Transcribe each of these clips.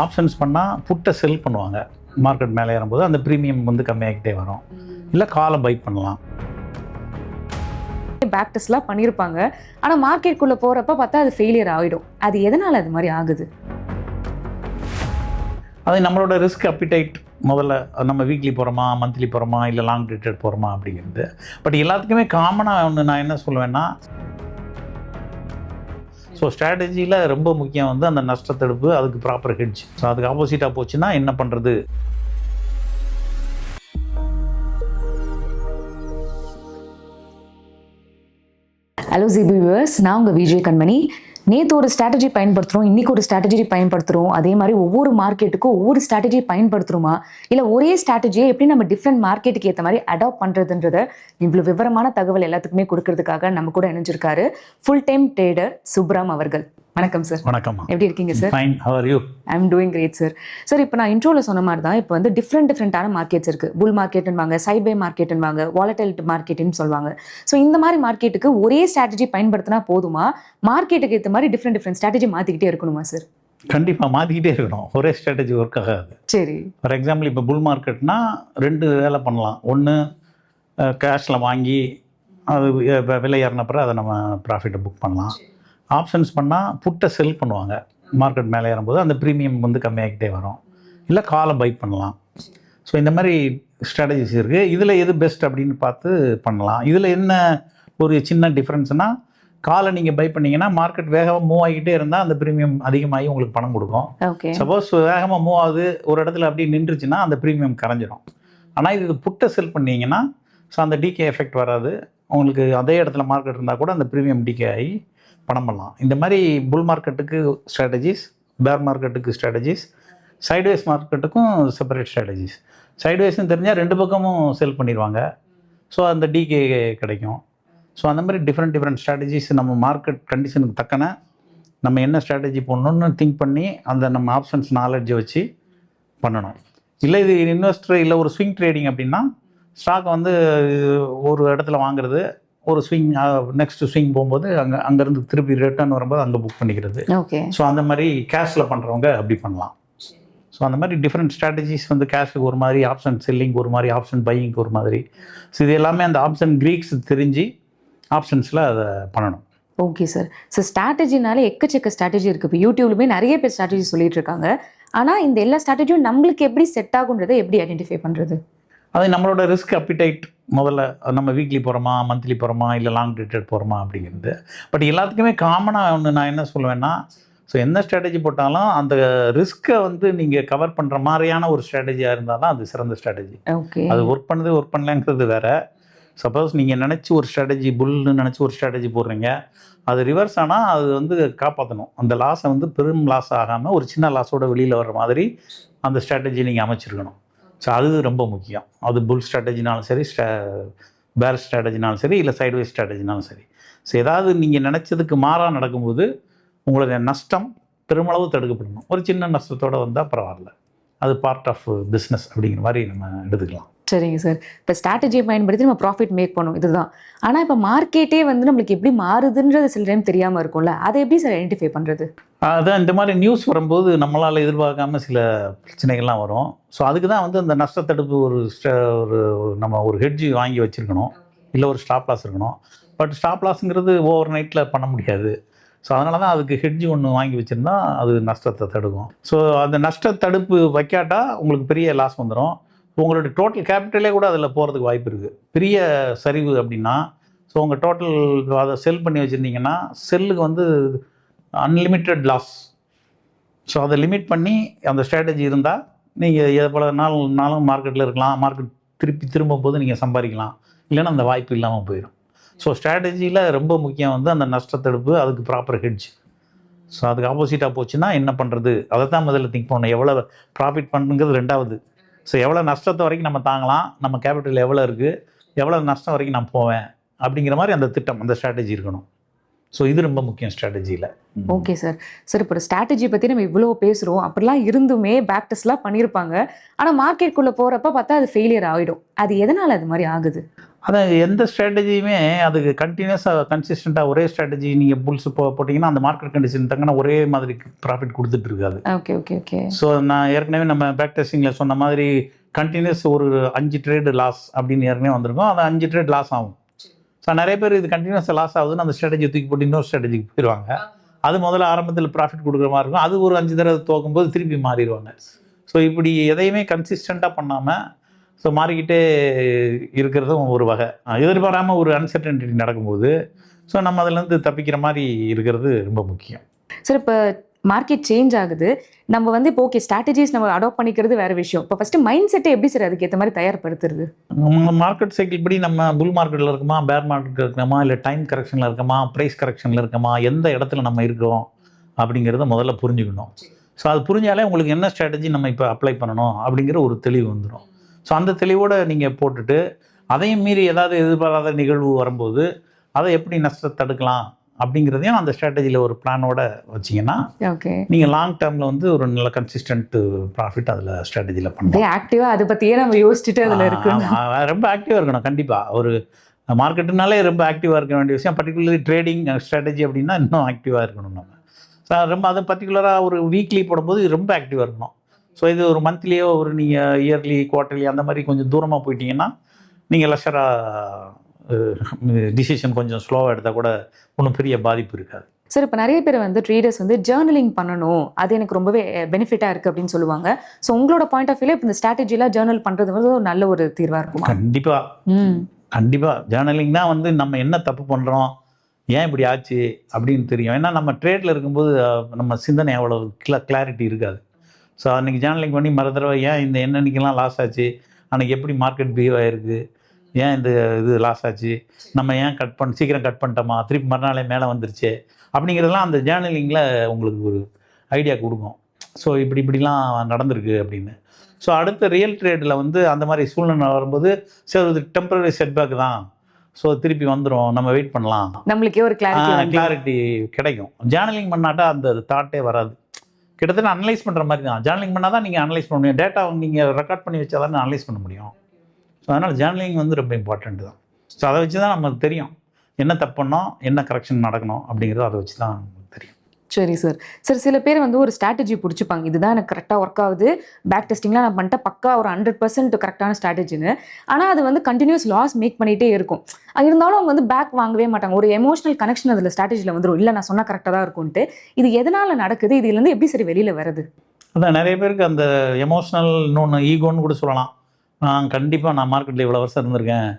Options பண்ணால் புட்டை செல் பண்ணுவாங்க. Market மேலே ஏறும்போது அந்த ப்ரீமியம் வந்து கம்மியாகிட்டே வரும். இல்லை காலை பை பண்ணலாம். பேக் டெஸ்ட்லாம் பண்ணியிருப்பாங்க. ஆனால் மார்க்கெட்டுக்குள்ளே போகிறப்ப பார்த்தா அது ஃபெயிலியர் ஆகிடும். அது எதனால் அது மாதிரி ஆகுது? அது நம்மளோட ரிஸ்க் அப்பிடைட். முதல்ல நம்ம வீக்லி போகிறோமா, மந்த்லி போகிறோமா, இல்லை லாங் டேட்டட் போகிறோமா அப்படிங்கிறது. பட் எல்லாத்துக்குமே காமனாக ஒன்று நான் என்ன சொல்லுவேன்னா, ஸோ ஸ்ட்ராட்டஜியில் ரொம்ப முக்கியம் வந்து அந்த நஷ்டத்தடுப்பு, அதுக்கு ப்ராப்பர் ஹெட்ஜ். ஸோ அதுக்கு ஆப்போசிட்டாக போச்சுன்னா என்ன பண்ணுறது? ஹலோ ஜிபி வியூவர்ஸ், நான் உங்கள் விஜய் கண்மணி. நேற்று ஒரு ஸ்ட்ராட்டஜி பயன்படுத்துகிறோம், இன்றைக்கி ஒரு ஸ்ட்ராட்டஜி பயன்படுத்துகிறோம். அதே மாதிரி ஒவ்வொரு மார்க்கெட்டுக்கும் ஒவ்வொரு ஸ்ட்ராட்டஜி பயன்படுத்துகிறோமா, இல்லை ஒரே ஸ்ட்ராட்டஜியை எப்படி நம்ம டிஃப்ரெண்ட் மார்க்கெட்டுக்கு ஏற்ற மாதிரி அடாப்ட் பண்ணுறதுன்றத இவ்வளோ விவரமான தகவல் எல்லாத்துக்குமே கொடுக்கறதுக்காக நம்ம கூட இணைஞ்சிருக்காரு ஃபுல் டைம் ட்ரேடர் சுப்ராம் அவர்கள். வணக்கம் சார். வணக்கம். எப்படி இருக்கீங்க sir? Fine. How are you? I am doing great sir. Sir, இப்போ நான் இன்ட்ரோவில் சொன்ன மாதிரி தான் இப்போ வந்து டிஃப்ரெண்டான மார்க்கெட்ஸ் இருக்குது. புல் மார்க்கெட்டுன்னு சைபே மார்க்கெட்டுன்னு வாலடைல் மார்க்கெட்டுன்னு சொல்லுவாங்க. ஸோ இந்த மாதிரி மார்க்கெட்டுக்கு ஒரே ஸ்ட்ராட்டஜி பயன்படுத்தினா போதுமா, மார்க்கெட்டுக்கு ஏற்ற மாதிரி டிஃப்ரெண்ட் ஸ்ட்ராட்டஜி மாற்றிக்கிட்டே இருக்கணுமா சார்? கண்டிப்பாக மாற்றிக்கிட்டே இருக்கணும். ஒரே ஸ்ட்ராட்டஜி ஒர்க் ஆகாது. சரி. ஃபார் எக்ஸாம்பிள் இப்போ புல் மார்க்கெட்னா 2 வேலை பண்ணலாம். ஒன்று கேஷில் வாங்கி அது விலை ஏறினப்புறம் அதை நம்ம ப்ராஃபிட்டை புக் பண்ணலாம். ஆப்ஷன்ஸ் பண்ணால் புட்டை செல் பண்ணுவாங்க. மார்க்கெட் மேலே ஏறும்போது அந்த ப்ரீமியம் வந்து கம்மியாகிட்டே வரும். இல்லை காலை பை பண்ணலாம். ஸோ இந்த மாதிரி ஸ்ட்ராட்டஜிஸ் இருக்குது. இதில் எது பெஸ்ட் அப்படின்னு பார்த்து பண்ணலாம். இதில் என்ன ஒரு சின்ன டிஃப்ரென்ஸ்னால், காலை நீங்கள் பை பண்ணிங்கன்னா மார்க்கெட் வேகமாக மூவ் ஆகிக்கிட்டே இருந்தால் அந்த ப்ரீமியம் அதிகமாகி உங்களுக்கு பணம் கொடுக்கும். ஓகே. சப்போஸ் வேகமாக மூவ் ஆகுது, ஒரு இடத்துல அப்படியே நின்றுச்சுன்னா அந்த ப்ரீமியம் கரைஞ்சிரும். ஆனால் இது புட்டை செல் பண்ணிங்கன்னா ஸோ அந்த டிகே எஃபெக்ட் வராது. உங்களுக்கு அதே இடத்துல மார்க்கெட் இருந்தால் கூட அந்த ப்ரீமியம் டிகே ஆகி பணம் பண்ணலாம். இந்த மாதிரி புல் மார்க்கெட்டுக்கு ஸ்ட்ராட்டஜிஸ், பேர் மார்க்கெட்டுக்கு ஸ்ட்ராட்டஜிஸ், சைட்வேஸ் மார்க்கெட்டுக்கும் செப்பரேட் ஸ்ட்ராட்டஜிஸ். சைட்வேஸ்ன்னு தெரிஞ்சால் 2 பக்கமும் செல் பண்ணிடுவாங்க. ஸோ அந்த டிகே கிடைக்கும். ஸோ அந்த மாதிரி டிஃப்ரெண்ட் ஸ்ட்ராட்டஜிஸ் நம்ம மார்க்கெட் கண்டிஷனுக்கு தக்கன நம்ம என்ன ஸ்ட்ராட்டஜி பண்ணணும்னு திங்க் பண்ணி அந்த நம்ம ஆப்ஷன்ஸ் நாலேஜை வச்சு பண்ணணும். இல்லை இது இன்வெஸ்டர் இல்லை ஒரு ஸ்விங் ட்ரேடிங் அப்படின்னா, ஸ்டாக் வந்து ஒரு இடத்துல வாங்குறது, ஒரு ஸ்விங் நெக்ஸ்ட் ஸ்விங் போகும்போது அங்கேருந்து திருப்பி ரிட்டர்ன் வரும்போது அங்கே புக் பண்ணிக்கிறது. ஓகே. ஸோ அந்த மாதிரி கேஷில் பண்ணுறவங்க அப்படி பண்ணலாம். ஸோ அந்த மாதிரி டிஃப்ரெண்ட் ஸ்ட்ராட்டஜிஸ் வந்து கேஷுக்கு ஒரு மாதிரி, ஆப்ஷன் செல்லிங்க்கு ஒரு மாதிரி, ஆப்ஷன் பையிங்க்கு ஒரு மாதிரி. ஸோ இது எல்லாமே அந்த ஆப்ஷன் க்ரீக்ஸ் தெரிஞ்சு ஆப்ஷன்ஸில் அதை பண்ணணும். Okay sir. ஸோ ஸ்ட்ராட்டஜினாலே எக்கச்சக்க ஸ்ட்ராட்டஜி இருக்குது. இப்போ யூடியூப்லேயுமே நிறைய பேர் ஸ்ட்ராட்டஜி சொல்லிட்டு இருக்காங்க. ஆனால் இந்த எல்லா ஸ்ட்ராட்டஜியும் நம்மளுக்கு எப்படி செட் ஆகுன்றதை எப்படி ஐடென்டிஃபை பண்ணுறது? அது நம்மளோட ரிஸ்க் அப்பிடைட். முதல்ல நம்ம வீக்லி போகிறோமா, மந்த்லி போகிறோமா, இல்லை லாங் டேட்டட் போகிறோமா அப்படிங்கிறது. பட் எல்லாத்துக்குமே காமனாக ஒன்று நான் என்ன சொல்லுவேன்னா, ஸோ எந்த ஸ்ட்ராட்டஜி போட்டாலும் அந்த ரிஸ்க்கை வந்து நீங்கள் கவர் பண்ணுற மாதிரியான ஒரு ஸ்ட்ராட்டஜியாக இருந்தால் தான் அது சிறந்த ஸ்ட்ராட்டஜி. ஓகே. அது ஒர்க் பண்ணுது ஒர்க் பண்ணலங்கிறது வேறு. சப்போஸ் நீங்கள் நினச்சி ஒரு ஸ்ட்ராட்டஜி புல்னு நினச்சி ஒரு ஸ்ட்ராட்டஜி போடுறீங்க, அது ரிவர்ஸ் ஆனால் அது வந்து காப்பாற்றணும். அந்த லாஸை வந்து பெரும் லாஸ் ஆகாமல் ஒரு சின்ன லாஸோட வெளியில் வர்ற மாதிரி அந்த ஸ்ட்ராட்டஜி நீங்கள் அமைச்சிருக்கணும். ஸோ அது ரொம்ப முக்கியம். அது புல் ஸ்ட்ராட்டஜினாலும் சரி, பேர் ஸ்ட்ராட்டஜினாலும் சரி, இல்லை சைட்வேஸ் ஸ்ட்ராட்டஜினாலும் சரி. ஸோ ஏதாவது நீங்கள் நினச்சதுக்கு மாறாக நடக்கும்போது உங்களுடைய நஷ்டம் பெருமளவு தடுக்கப்படணும். ஒரு சின்ன நஷ்டத்தோடு வந்தால் பரவாயில்ல, அது பார்ட் ஆஃப் பிஸ்னஸ் அப்படிங்கிற மாதிரி நம்ம எடுத்துக்கலாம். சரிங்க சார். இப்போ ஸ்ட்ராட்டஜியை பயன்படுத்தி நம்ம ப்ராஃபிட் மேக் பண்ணோம், இதுதான். ஆனால் இப்போ மார்க்கெட்டே வந்து நம்மளுக்கு எப்படி மாறுதுன்றது சில டைம் தெரியாமல் இருக்கும்ல, அதை எப்படி சார் ஐடென்டிஃபை பண்ணுறது? அதான் இந்த மாதிரி நியூஸ் வரும்போது நம்மளால் எதிர்பார்க்காம சில பிரச்சனைகள்லாம் வரும். ஸோ அதுக்கு தான் வந்து அந்த நஷ்டத்தடுப்பு ஒரு நம்ம ஒரு ஹெட்ஜ் வாங்கி வச்சுருக்கணும், இல்லை ஒரு ஸ்டாப் லாஸ் இருக்கணும். பட் ஸ்டாப் லாஸுங்கிறது ஓவர் நைட்டில் பண்ண முடியாது. ஸோ அதனால தான் அதுக்கு ஹெட்ஜ் ஒன்று வாங்கி வச்சுருந்தா அது நஷ்டத்தை தடுக்கும். ஸோ அந்த நஷ்ட தடுப்பு வைக்காட்டா உங்களுக்கு பெரிய லாஸ் வந்துடும். உங்களுடைய டோட்டல் கேபிட்டலே கூட அதில் போகிறதுக்கு வாய்ப்பு இருக்குது. பெரிய சரிவு அப்படின்னா, ஸோ உங்கள் டோட்டல் அதை செல் பண்ணி வச்சுருந்தீங்கன்னா செல்லுக்கு வந்து அன்லிமிட்டெட் லாஸ். ஸோ அதை லிமிட் பண்ணி அந்த ஸ்ட்ராட்டஜி இருந்தால் நீங்கள் எதை போல நாளும் மார்க்கெட்டில் இருக்கலாம். மார்க்கெட் திரும்பும் போது நீங்கள் சம்பாதிக்கலாம். இல்லைன்னா அந்த வாய்ப்பு இல்லாமல் போயிடும். ஸோ ஸ்ட்ராட்டஜியில் ரொம்ப முக்கியம் வந்து அந்த நஷ்டத்தடுப்பு, அதுக்கு ப்ராப்பர் ஹெட்ஜ். ஸோ அதுக்கு ஆப்போசிட்டாக போச்சுன்னா என்ன பண்ணுறது, அதை தான் முதல்ல திங்க் பண்ணணும். எவ்வளோ ப்ராஃபிட் பண்ணுங்கிறது ரெண்டாவது. ஸோ எவ்வளோ நஷ்டத்தை வரைக்கும் நம்ம தாங்கலாம், நம்ம கேபிட்டல் எவ்வளோ இருக்குது, எவ்வளோ நஷ்டம் வரைக்கும் நான் போவேன் அப்படிங்கிற மாதிரி அந்த திட்டம், அந்த ஸ்ட்ராட்டஜி இருக்கணும். ஸோ இது ரொம்ப முக்கியம் ஸ்ட்ராட்டஜியில். Okay sir. சார், இப்போ ஸ்ட்ராட்டஜி பற்றி நம்ம இவ்வளோ பேசுகிறோம், அப்படிலாம் இருந்துமே பேக் டெஸ்ட்லாம் பண்ணியிருப்பாங்க. ஆனால் மார்க்கெட்டுக்குள்ளே போகிறப்ப பார்த்தா அது ஃபெயிலியர் ஆகிடும். அது எதனால் அது மாதிரி ஆகுது? அதான் எந்த ஸ்ட்ராட்டஜியுமே அதுக்கு கண்டினியூஸாக கன்சிஸ்டண்ட்டாக ஒரே ஸ்ட்ராட்டஜி நீங்கள் புல்ஸ் போட்டிங்கன்னா அந்த மார்க்கெட் கண்டிஷன் தங்கன்னா ஒரே மாதிரி ப்ராஃபிட் கொடுத்துட்டு இருக்காது. Okay okay okay. ஸோ நான் ஏற்கனவே நம்ம பேக் டெஸ்டிங்கில் சொன்ன மாதிரி கண்டினியூஸ் ஒரு 5 ட்ரேடு லாஸ் அப்படின்னு ஏற்கனவே வந்திருக்கும். அது 5 ட்ரேட் லாஸ் ஆகும். ஸோ நிறைய பேர் இது கண்டினியூஸாக லாஸ் ஆகுதுன்னு அந்த ஸ்ட்ராட்டஜி தூக்கி போட்டு இன்னொரு ஸ்ட்ராட்டஜிக்கு போயிடுவாங்க. அது முதல்ல ஆரம்பத்தில் ப்ராஃபிட் கொடுக்குற மாதிரி இருக்கும். அது ஒரு 5 தடவை தோக்கும்போது திருப்பி மாறிடுவாங்க. ஸோ இப்படி எதையுமே கன்சிஸ்டண்ட்டாக பண்ணாமல் ஸோ மாறிக்கிட்டே இருக்கிறதும் ஒரு வகை. எதிர்பாராமல் ஒரு அன்சர்டனிட்டி நடக்கும்போது ஸோ நம்ம அதுலேருந்து தப்பிக்கிற மாதிரி இருக்கிறது ரொம்ப முக்கியம். சார் இப்போ மார்க்கெட் சேஞ்ச் ஆகுது, நம்ம வந்து இப்போ ஓகே ஸ்ட்ராட்டஜிஸ் நம்ம அடாப்ட் பண்ணிக்கிறது வேற விஷயம். இப்போ ஃபர்ஸ்ட் மைண்ட் செட்டை எப்படி சார் அதுக்கு ஏற்ற மாதிரி தயார்படுத்துறது? மார்க்கெட் சைக்கிள் படி நம்ம புல் மார்க்கெட்டில் இருக்கோமா, பேர் மார்க்கெட்டில் இருக்கோமா, இல்லை டைம் கரெக்ஷனில் இருக்கோமா, ப்ரைஸ் கரெக்ஷனில் இருக்கோமா, எந்த இடத்துல நம்ம இருக்கோம் அப்படிங்கிறத முதல்ல புரிஞ்சுக்கணும். ஸோ அது புரிஞ்சாலே உங்களுக்கு என்ன ஸ்ட்ராட்டஜி நம்ம இப்போ அப்ளை பண்ணணும் அப்படிங்கிற ஒரு தெளிவு வந்துடும். ஸோ அந்த தெளிவோடு நீங்கள் போட்டுட்டு அதையும் மீறி ஏதாவது எதிர்பாராத நிகழ்வு வரும்போது அதை எப்படி நஷ்டத்தை தடுக்கலாம் அப்படிங்கிறதையும் அந்த ஸ்ட்ராட்டஜியில் ஒரு பிளானோட வச்சிங்கன்னா ஓகே நீங்கள் லாங் டேர்மில் வந்து ஒரு நல்ல கன்சிஸ்டன்ட் ப்ராஃபிட் அதில் ஸ்ட்ராட்டஜியில் பண்ணலாம். ஆக்டிவாக அதை பற்றியே நம்ம யோசிச்சுட்டு அதில் இருக்கணும். ரொம்ப ஆக்டிவாக இருக்கணும். கண்டிப்பாக ஒரு மார்க்கெட்டுனாலே ரொம்ப ஆக்டிவாக இருக்க வேண்டிய விஷயம். பர்டிகுலர்லி ட்ரேடிங் ஸ்ட்ராட்டஜி அப்படின்னா இன்னும் ஆக்டிவாக இருக்கணும் நம்ம. ஸோ ரொம்ப அது பர்டிகுலராக ஒரு வீக்லி போடும்போது ரொம்ப ஆக்டிவாக இருக்கணும். ஸோ இது ஒரு மந்த்லியோ ஒரு நீங்கள் இயர்லி குவார்ட்டர்லி அந்த மாதிரி கொஞ்சம் தூரமாக போயிட்டீங்கன்னா நீங்கள் லெஷராக டிசிஷன் கொஞ்சம் ஸ்லோவாக எடுத்தால் கூட ஒன்றும் பெரிய பாதிப்பு இருக்காது. சார் இப்போ நிறைய பேர் வந்து ட்ரேடர்ஸ் வந்து ஜேர்னலிங் பண்ணணும், அது எனக்கு ரொம்பவே பெனிஃபிட்டாக இருக்குது அப்படின்னு சொல்லுவாங்க. ஸோ உங்களோட பாயிண்ட் ஆஃப் வியூவில் இப்போ இந்த ஸ்ட்ராட்டஜிலாம் ஜேர்னல் பண்ணுறது வந்து ஒரு நல்ல ஒரு தீர்வாக இருக்கும். கண்டிப்பாக ஜேர்னலிங் தான் வந்து நம்ம என்ன தப்பு பண்ணுறோம், ஏன் இப்படி ஆச்சு அப்படின்னு தெரியும். ஏன்னா நம்ம ட்ரேடில் இருக்கும்போது நம்ம சிந்தனை அவ்வளோ கிளாரிட்டி இருக்காது. ஸோ அன்றைக்கி ஜேர்னலிங் பண்ணி மறு தடவை ஏன் இந்த என்னன்னைக்கெல்லாம் லாஸ் ஆச்சு, அன்றைக்கி எப்படி மார்க்கெட் பிஹேவ் ஆகிருக்கு, ஏன் இந்த இது லாஸ் ஆச்சு, நம்ம ஏன் சீக்கிரம் கட் பண்ணிட்டோமா, திருப்பி மறுநாளே மேலே வந்துருச்சு அப்படிங்கிறதெல்லாம் அந்த ஜேர்னலிங்கில் உங்களுக்கு ஒரு ஐடியா கொடுக்கும். ஸோ இப்படிலாம் நடந்திருக்கு அப்படின்னு. ஸோ அடுத்த ரியல் ட்ரேடில் வந்து அந்த மாதிரி சூழ்நிலை வரும்போது சரி இது டெம்பரரி செட்பேக் தான், ஸோ திருப்பி வந்துடும், நம்ம வெயிட் பண்ணலாம், நம்மளுக்கே ஒரு கிளாரிட்டி கிடைக்கும். ஜேர்னலிங் பண்ணாட்டா அந்த தாட்டே வராது. கிட்டத்தட்ட அனலைஸ் பண்ணுற மாதிரி தான். ஜேர்னலிங் பண்ணால் தான் நீங்கள் அனலைஸ் பண்ண முடியும். டேட்டா நீங்கள் ரெக்கார்ட் பண்ணி வச்சா தான் அனலைஸ் பண்ண முடியும். ஸோ அதனால் ஜேர்னலிங் வந்து ரொம்ப இம்பார்ட்டண்ட் தான். ஸோ அதை வச்சு தான் நமக்கு தெரியும் என்ன தப்பு பண்ணோம், என்ன கரெக்ஷன் நடக்கணும் அப்படிங்கிறத அதை வச்சு தான் நமக்கு தெரியும். சரி சார். சார் சில பேர் வந்து ஒரு ஸ்ட்ராட்டஜி பிடிச்சிப்பாங்க, இதுதான் எனக்கு கரெக்டாக ஒர்க் ஆகுது, பேக் டெஸ்டிங்லாம் நான் பண்ணிட்டேன், பக்கா ஒரு 100% கரெக்டான ஸ்ட்ராட்டஜின்னு. ஆனால் அது வந்து கண்டினியூஸ் லாஸ் மேக் பண்ணிகிட்டே இருக்கும். அது இருந்தாலும் அவங்க வந்து பேக் வாங்கவே மாட்டாங்க. ஒரு எமோஷனல் கனெக்ஷன் அதில் ஸ்ட்ராட்டஜியில் வந்துடும், இல்லை நான் சொன்னால் கரெக்டாக தான் இருக்கும்ன்ட்டு. இது எதனால் நடக்குது, இதுலேருந்து எப்படி சரி வெளியில் வருது? அதான் நிறைய பேருக்கு அந்த எமோஷ்னல் இன்னொன்று ஈகோன்னு கூட சொல்லலாம். கண்டிப்பாக நான் மார்க்கெட்டில் இவ்வளோ வருஷம் இருந்திருக்கேன்,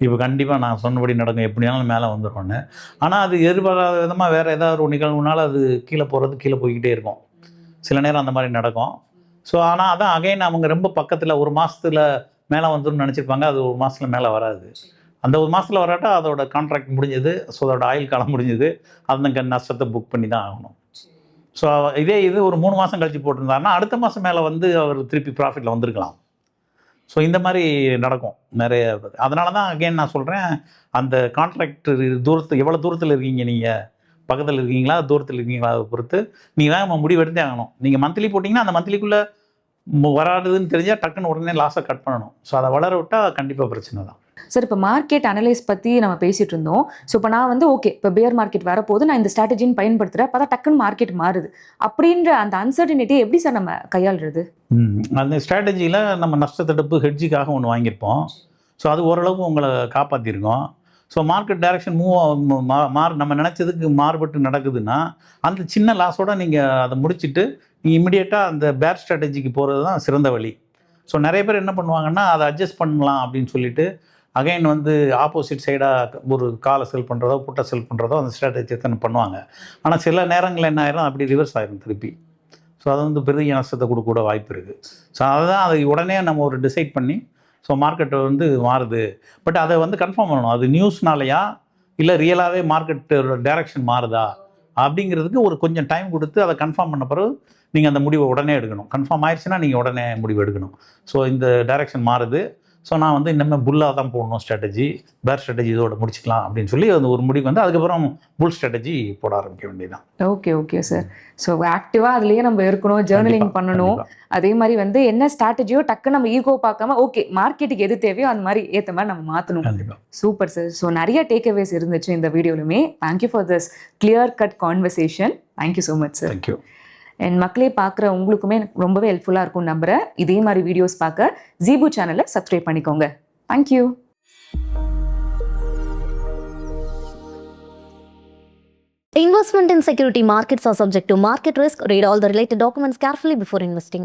இப்போ கண்டிப்பாக நான் சொன்னபடி நடக்கும், எப்படினாலும் மேலே வந்துடும்னு. ஆனால் அது எதிர்பாராத விதமாக வேறு ஏதாவது ஒரு நிகழ்வுனால அது கீழே போய்கிட்டே இருக்கும். சில நேரம் அந்த மாதிரி நடக்கும். ஸோ ஆனால் அதான் அகைன் அவங்க ரொம்ப பக்கத்தில் ஒரு மாதத்தில் மேலே வந்துடும் நினச்சிருப்பாங்க. அது ஒரு மாதத்தில் மேலே வராது. அந்த ஒரு மாதத்தில் வராட்டா அதோட கான்ட்ராக்ட் முடிஞ்சது, ஸோ அதோட ஆயில் காலம் முடிஞ்சது, அந்த நஷ்டத்தை புக் பண்ணி தான் ஆகணும். ஸோ இது ஒரு 3 மாதம் கழித்து போட்டிருந்தாருன்னா அடுத்த மாதம் மேலே வந்து அவர் திருப்பி ப்ராஃபிட்டில் வந்திருக்கலாம். ஸோ இந்த மாதிரி நடக்கும் நிறைய. அதனால தான் அகெயின் நான் சொல்கிறேன், அந்த கான்ட்ராக்ட் எவ்வளோ தூரத்தில் இருக்கீங்க, நீங்கள் பக்கத்தில் இருக்கீங்களா தூரத்தில் இருக்கீங்களா, அதை பொறுத்து நீங்கள் தான் முடிவு எடுத்தே ஆகணும். நீங்கள் மந்த்லி போட்டிங்கன்னா அந்த மந்த்லிக்குள்ளே வராதுன்னு தெரிஞ்சால் டக்குன்னு உடனே லாஸை கட் பண்ணணும். ஸோ அதை வளர விட்டால் கண்டிப்பாக பிரச்சனை தான். சார் இப்போ மார்க்கெட் அனலைஸ் பற்றி நம்ம பேசிகிட்டு இருந்தோம். ஸோ இப்போ நான் வந்து ஓகே இப்போ பியர் மார்க்கெட் வரப்போது நான் இந்த ஸ்ட்ராட்டஜின்னு பயன்படுத்துகிறேன், அப்போ தான் டக்குன்னு மார்க்கெட் மாறுது அப்படின்ற அந்த அன்சர்டனிட்டி எப்படி சார் நம்ம கையாளுறது? அந்த ஸ்ட்ராட்டஜியில் நம்ம நஷ்டத்தடுப்பு ஹெட்ஜுக்காக ஒன்று வாங்கியிருப்போம். ஸோ அது ஓரளவுக்கு உங்களை காப்பாற்றிருக்கோம். ஸோ மார்க்கெட் டைரக்ஷன் நம்ம நினச்சதுக்கு மாறுபட்டு நடக்குதுன்னா அந்த சின்ன லாஸோடு நீங்கள் அதை முடிச்சுட்டு நீங்கள் இமிடியேட்டாக அந்த பேர் ஸ்ட்ராட்டஜிக்கு போகிறது தான் சிறந்த வழி. ஸோ நிறைய பேர் என்ன பண்ணுவாங்கன்னா அதை அட்ஜஸ்ட் பண்ணலாம் அப்படின்னு சொல்லிட்டு அகைன் வந்து ஆப்போசிட் சைடாக ஒரு காலை செல் பண்ணுறதோ புட்டை செல் பண்ணுறதோ அந்த ஸ்ட்ராட்டஜி தான் பண்ணுவாங்க. ஆனால் சில நேரங்களில் என்ன ஆயிரும், அப்படி ரிவர்ஸ் ஆயிரும் திருப்பி. ஸோ அது வந்து பெரிய நஷ்டத்தை கொடுக்க வாய்ப்பு இருக்குது. ஸோ அதுதான் அதை உடனே நம்ம ஒரு டிசைட் பண்ணி ஸோ மார்க்கெட்டை வந்து மாறுது, பட் அதை வந்து கன்ஃபார்ம் பண்ணணும், அது நியூஸ்னாலையா இல்லை ரியலாகவே மார்க்கெட்டோட டைரக்ஷன் மாறுதா அப்படிங்கிறதுக்கு ஒரு கொஞ்சம் டைம் கொடுத்து அதை கன்ஃபார்ம் பண்ண பிறகு நீங்கள் அந்த முடிவை உடனே எடுக்கணும். கன்ஃபார்ம் ஆயிடுச்சுன்னா நீங்கள் உடனே முடிவு எடுக்கணும். ஸோ இந்த டைரக்ஷன் மாறுது, ஸோ நான் வந்து இன்னும் புல்லாக தான் போடணும் ஸ்ட்ராட்டஜி, பேர் ஸ்ட்ராட்டஜி இதோட முடிச்சுக்கலாம் அப்படின்னு சொல்லி அந்த ஒரு முடிவு வந்து அதுக்கப்புறம் புல் ஸ்ட்ராட்டஜி போட ஆரம்பிக்க வேண்டியதுதான். Okay sir. ஸோ ஆக்டிவாக அதுலேயே நம்ம இருக்கணும், ஜேர்னலிங் கண்டிப்பா, பண்ணணும். கண்டிப்பா. அதே மாதிரி வந்து என்ன ஸ்ட்ராட்டஜியோ டக்கு நம்ம ஈகோ பார்க்காம ஓகே மார்க்கெட்டுக்கு எது தேவையோ அந்த மாதிரி ஏற்ற மாதிரி நம்ம மாற்றணும். கண்டிப்பா. Super sir. ஸோ நிறைய டேக்அவேஸ் இருந்துச்சு இந்த வீடியோலுமே. Thank you for this clear cut conversation. Thank you so much sir. Thank you. என் மக்களே பார்க்குற உங்களுக்குமே ரொம்பவே ஹெல்ப்ஃபுல்லாக இருக்கும் நம்புறேன். இதே மாதிரி வீடியோஸ் பார்க்க ஜீபு சேனலை சப்ஸ்கிரைப் பண்ணிக்கோங்க. Thank you. Investment in security markets are subject to market risk. Read all the related documents carefully before investing.